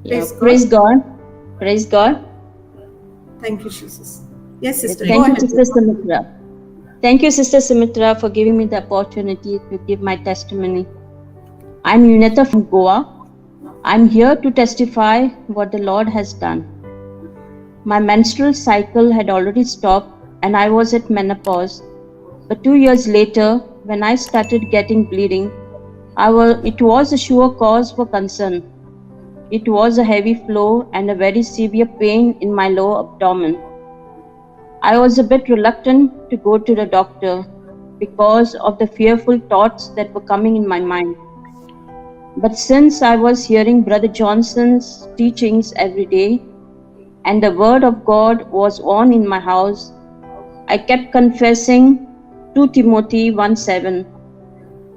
Yeah, Praise God. praise God. Praise God. Thank you, Jesus. Yes, Yeah, sister. Go thank you, ahead. Sister Sumitra. Thank you, Sister Sumitra, for giving me the opportunity to give my testimony. I'm Yunita from Goa. I'm here to testify what the Lord has done. My menstrual cycle had already stopped and I was at menopause. But 2 years later, when I started getting bleeding, it was a sure cause for concern. It was a heavy flow and a very severe pain in my lower abdomen. I was a bit reluctant to go to the doctor because of the fearful thoughts that were coming in my mind. But since I was hearing Brother Johnson's teachings every day and the word of God was on in my house, I kept confessing 2 Timothy 1:7.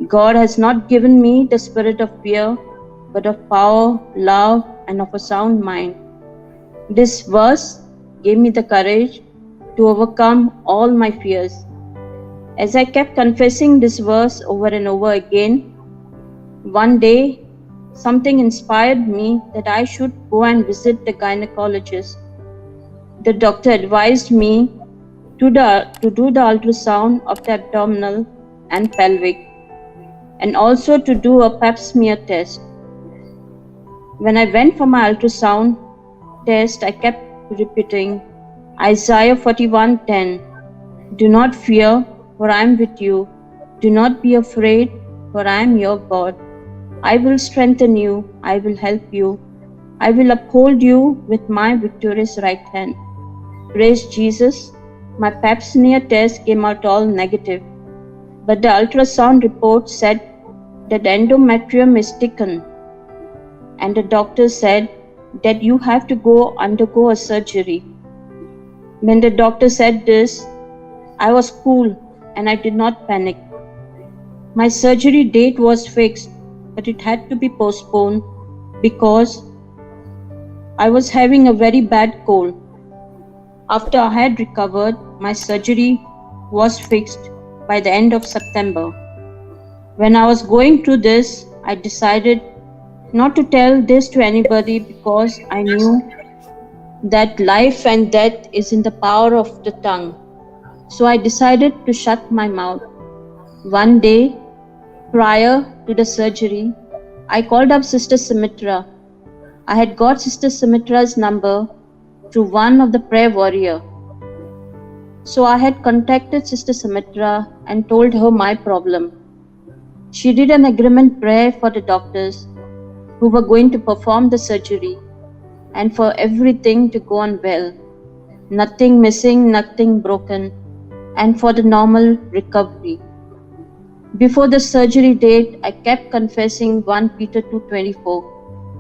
God has not given me the spirit of fear, but of power, love, and of a sound mind. This verse gave me the courage to overcome all my fears. As I kept confessing this verse over and over again, one day something inspired me that I should go and visit the gynecologist. The doctor advised me to do the ultrasound of the abdominal and pelvic, and also to do a pap smear test. When I went for my ultrasound test, I kept repeating Isaiah 41:10. Do not fear, for I am with you. Do not be afraid, for I am your God. I will strengthen you, I will help you, I will uphold you with my victorious right hand. Praise Jesus. My pap smear test came out all negative, but the ultrasound report said that endometrium is thickened, and the doctor said that you have to go undergo a surgery. When the doctor said this, I was cool and I did not panic. My surgery date was fixed, but it had to be postponed because I was having a very bad cold. After I had recovered, my surgery was fixed by the end of September. When I was going through this, I decided not to tell this to anybody because I knew that life and death is in the power of the tongue. So I decided to shut my mouth. One day, prior to the surgery, I called up Sister Sumitra. I had got Sister Sumitra's number through one of the prayer warrior. So I had contacted Sister Sumitra and told her my problem. She did an agreement prayer for the doctors who were going to perform the surgery and for everything to go on well. Nothing missing, nothing broken, and for the normal recovery. Before the surgery date, I kept confessing 1 Peter 2:24.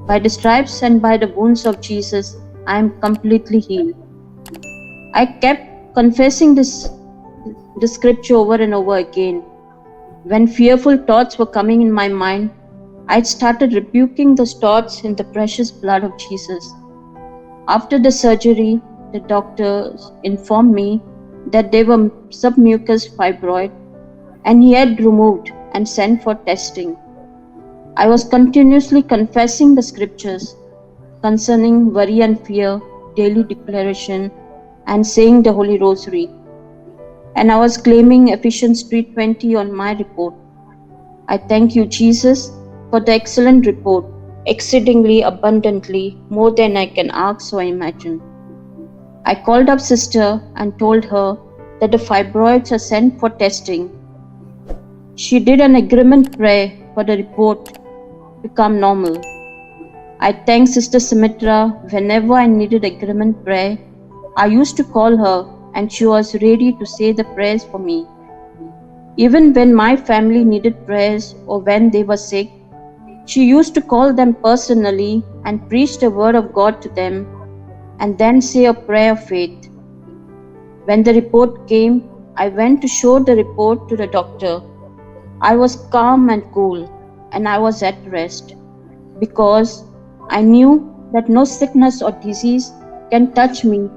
By the stripes and by the wounds of Jesus, I am completely healed. I kept confessing the scripture over and over again. When fearful thoughts were coming in my mind, I started rebuking those thoughts in the precious blood of Jesus. After the surgery, the doctors informed me that they were submucous fibroid and he had removed and sent for testing. I was continuously confessing the scriptures concerning worry and fear, daily declaration, and saying the Holy Rosary. And I was claiming Ephesians 3:20 on my report. I thank you, Jesus, for the excellent report, exceedingly abundantly, more than I can ask or imagine. I called up Sister and told her that the fibroids are sent for testing. She did an agreement prayer for the report to become normal. I thank Sister Sumitra whenever I needed agreement prayer. I used to call her and she was ready to say the prayers for me. Even when my family needed prayers or when they were sick, she used to call them personally and preach the word of God to them and then say a prayer of faith. When the report came, I went to show the report to the doctor. I was calm and cool and I was at rest because I knew that no sickness or disease can touch me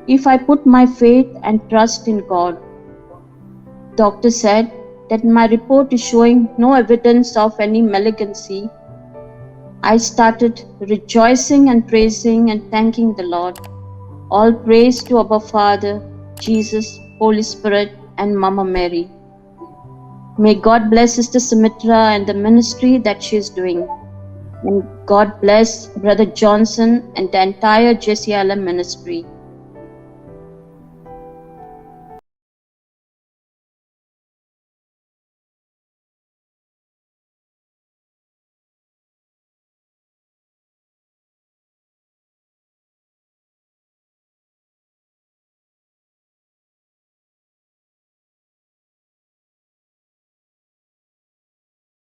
if I put my faith and trust in God. Doctor said that my report is showing no evidence of any malignancy I started rejoicing and praising and thanking the Lord. All praise to our Father, Jesus, Holy Spirit, and Mama Mary. May God bless Sister Sumitra and the ministry that she is doing. And God bless Brother Johnson and the entire JCILM ministry.